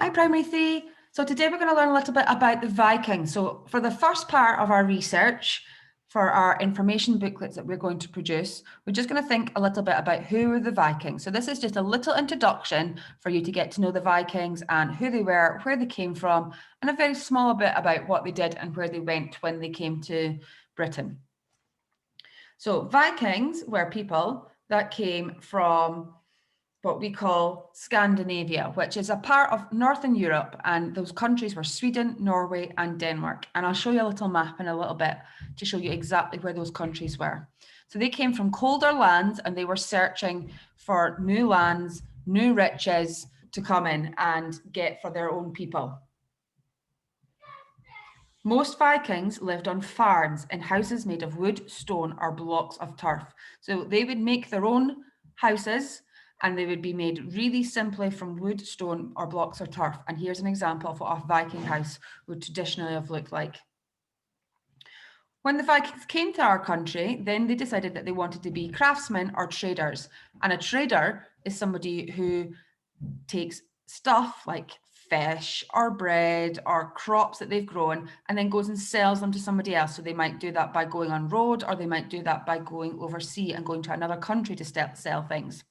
Hi, Primary 3. So today we're going to learn a little bit about the Vikings. So for the first part of our research, for our information booklets that we're going to produce, we're just going to think a little bit about who were the Vikings. So this is just a little introduction for you to get to know the Vikings and who they were, where they came from, and a very small bit about what they did and where they went when they came to Britain. So Vikings were people that came from what we call Scandinavia, which is a part of Northern Europe, and those countries were Sweden, Norway, and Denmark. And I'll show you a little map in a little bit to show you exactly where those countries were. So they came from colder lands and they were searching for new lands, new riches to come in and get for their own people. Most Vikings lived on farms in houses made of wood, stone, or blocks of turf. So they would make their own houses, and they would be made really simply from wood, stone, or blocks of turf. And here's an example of what a Viking house would traditionally have looked like. When the Vikings came to our country, then they decided that they wanted to be craftsmen or traders. And a trader is somebody who takes stuff like fish or bread or crops that they've grown and then goes and sells them to somebody else. So they might do that by going on road, or they might do that by going overseas and going to another country to sell things.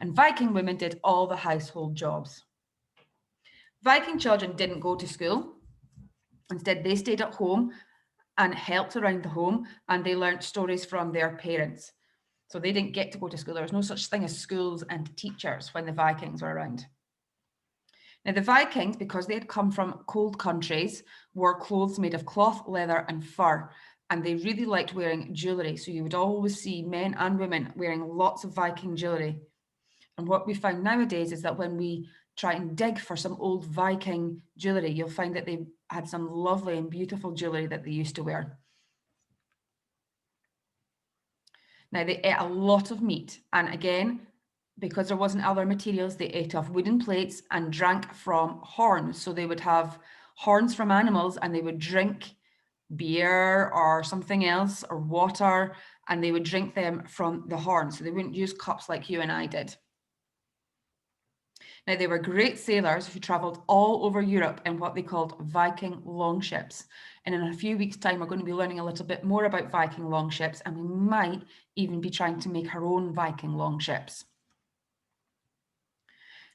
And Viking women did all the household jobs. Viking children didn't go to school. Instead, they stayed at home and helped around the home, and they learnt stories from their parents. So they didn't get to go to school. There was no such thing as schools and teachers when the Vikings were around. Now, the Vikings, because they had come from cold countries, wore clothes made of cloth, leather, and fur. And they really liked wearing jewellery. So you would always see men and women wearing lots of Viking jewellery. And what we found nowadays is that when we try and dig for some old Viking jewellery, you'll find that they had some lovely and beautiful jewellery that they used to wear. Now, they ate a lot of meat. And again, because there wasn't other materials, they ate off wooden plates and drank from horns. So they would have horns from animals and they would drink beer or something else or water, and they would drink them from the horn. So they wouldn't use cups like you and I did. Now, they were great sailors who travelled all over Europe in what they called Viking longships. And in a few weeks' time, we're going to be learning a little bit more about Viking longships, and we might even be trying to make our own Viking longships.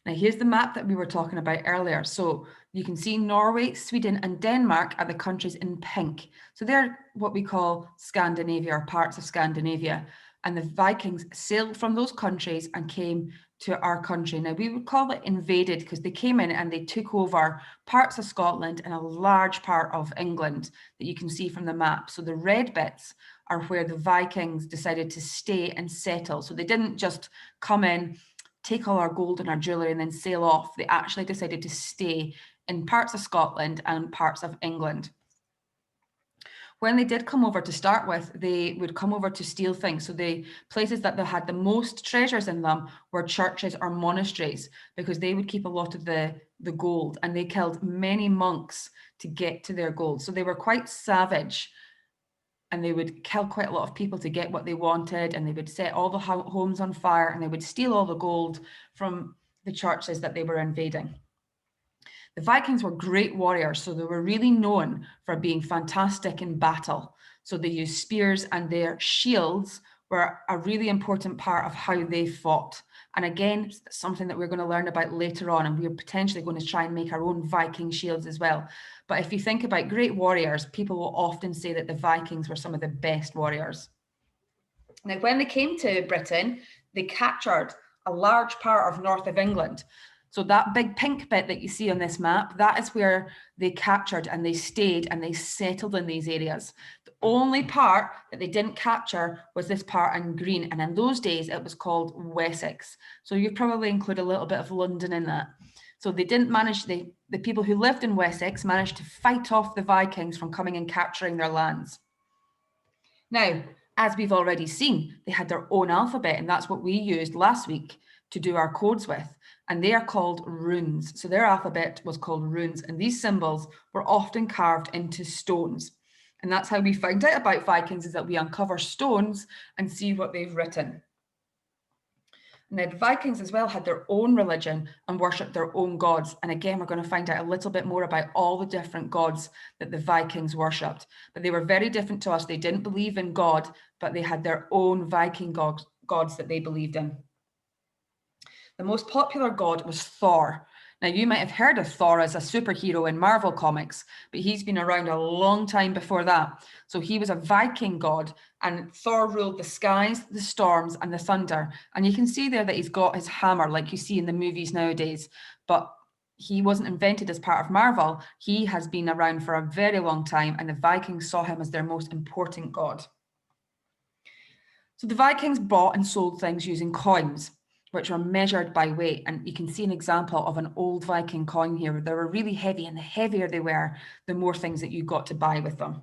Now, here's the map that we were talking about earlier. So you can see Norway, Sweden, and Denmark are the countries in pink. So they're what we call Scandinavia, or parts of Scandinavia. And the Vikings sailed from those countries and came to our country. Now, we would call it invaded because they came in and they took over parts of Scotland and a large part of England that you can see from the map. So the red bits are where the Vikings decided to stay and settle. So they didn't just come in, take all our gold and our jewellery and then sail off. They actually decided to stay in parts of Scotland and parts of England. When they did come over to start with, they would come over to steal things. So the places that they had the most treasures in them were churches or monasteries, because they would keep a lot of the gold, and they killed many monks to get to their gold. So they were quite savage, and they would kill quite a lot of people to get what they wanted, and they would set all the homes on fire, and they would steal all the gold from the churches that they were invading. The Vikings were great warriors, so they were really known for being fantastic in battle. So they used spears, and their shields were a really important part of how they fought. And again, something that we're going to learn about later on, and we're potentially going to try and make our own Viking shields as well. But if you think about great warriors, people will often say that the Vikings were some of the best warriors. Now, when they came to Britain, they captured a large part of north of England. So that big pink bit that you see on this map, that is where they captured, and they stayed and they settled in these areas. The only part that they didn't capture was this part in green. And in those days, it was called Wessex. So you probably include a little bit of London in that. So they didn't manage, the people who lived in Wessex managed to fight off the Vikings from coming and capturing their lands. Now, as we've already seen, they had their own alphabet, and that's what we used last week to do our codes with. And they are called runes. So their alphabet was called runes, and these symbols were often carved into stones. And that's how we found out about Vikings, is that we uncover stones and see what they've written. Now, the Vikings as well had their own religion and worshipped their own gods. And again, we're going to find out a little bit more about all the different gods that the Vikings worshipped. But they were very different to us. They didn't believe in God, but they had their own Viking gods that they believed in. The most popular god was Thor. Now, you might have heard of Thor as a superhero in Marvel Comics, but he's been around a long time before that. So he was a Viking god, and Thor ruled the skies, the storms, and the thunder. And you can see there that he's got his hammer, like you see in the movies nowadays. But he wasn't invented as part of Marvel. He has been around for a very long time, and the Vikings saw him as their most important god. So the Vikings bought and sold things using coins, which are measured by weight. And you can see an example of an old Viking coin here. They were really heavy, and the heavier they were, the more things that you got to buy with them.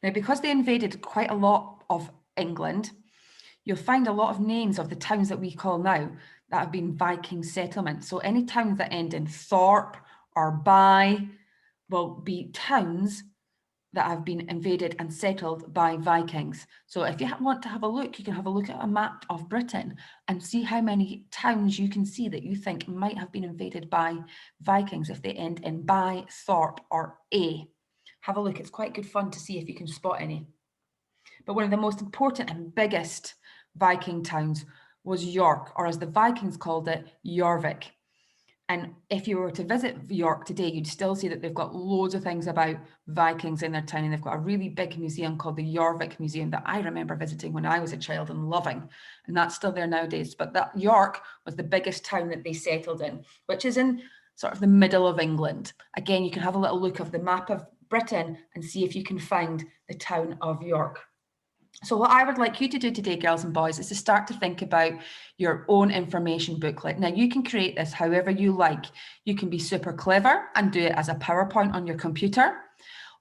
Now, because they invaded quite a lot of England, you'll find a lot of names of the towns that we call now that have been Viking settlements. So any towns that end in Thorpe or by will be towns that have been invaded and settled by Vikings. So if you want to have a look, you can have a look at a map of Britain and see how many towns you can see that you think might have been invaded by Vikings if they end in by, Thorpe, or A. Have a look, it's quite good fun to see if you can spot any. But one of the most important and biggest Viking towns was York, or as the Vikings called it, Jorvik. And if you were to visit York today, you'd still see that they've got loads of things about Vikings in their town. And they've got a really big museum called the Jorvik Museum that I remember visiting when I was a child and loving. And that's still there nowadays. But that York was the biggest town that they settled in, which is in sort of the middle of England. Again, you can have a little look of the map of Britain and see if you can find the town of York. So what I would like you to do today, girls and boys, is to start to think about your own information booklet. Now, you can create this however you like. You can be super clever and do it as a PowerPoint on your computer,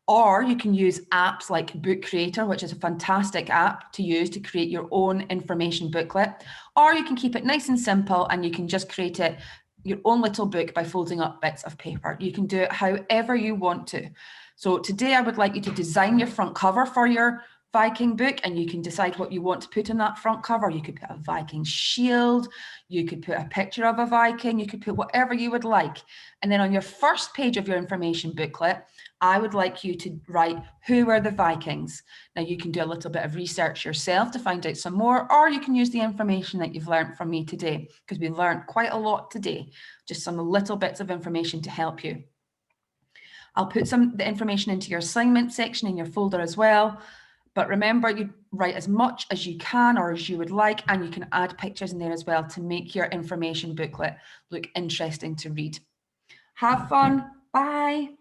or you can use apps like Book Creator, which is a fantastic app to use to create your own information booklet, or you can keep it nice and simple and you can just create it your own little book by folding up bits of paper. You can do it however you want to. So today I would like you to design your front cover for your Viking book, and you can decide what you want to put on that front cover. You could put a Viking shield, you could put a picture of a Viking, you could put whatever you would like. And then on your first page of your information booklet, I would like you to write, who were the Vikings? Now you can do a little bit of research yourself to find out some more, or you can use the information that you've learned from me today, because we learned quite a lot today, just some little bits of information to help you. I'll put the information into your assignment section in your folder as well. But remember, you write as much as you can or as you would like, and you can add pictures in there as well to make your information booklet look interesting to read. Have fun. Bye.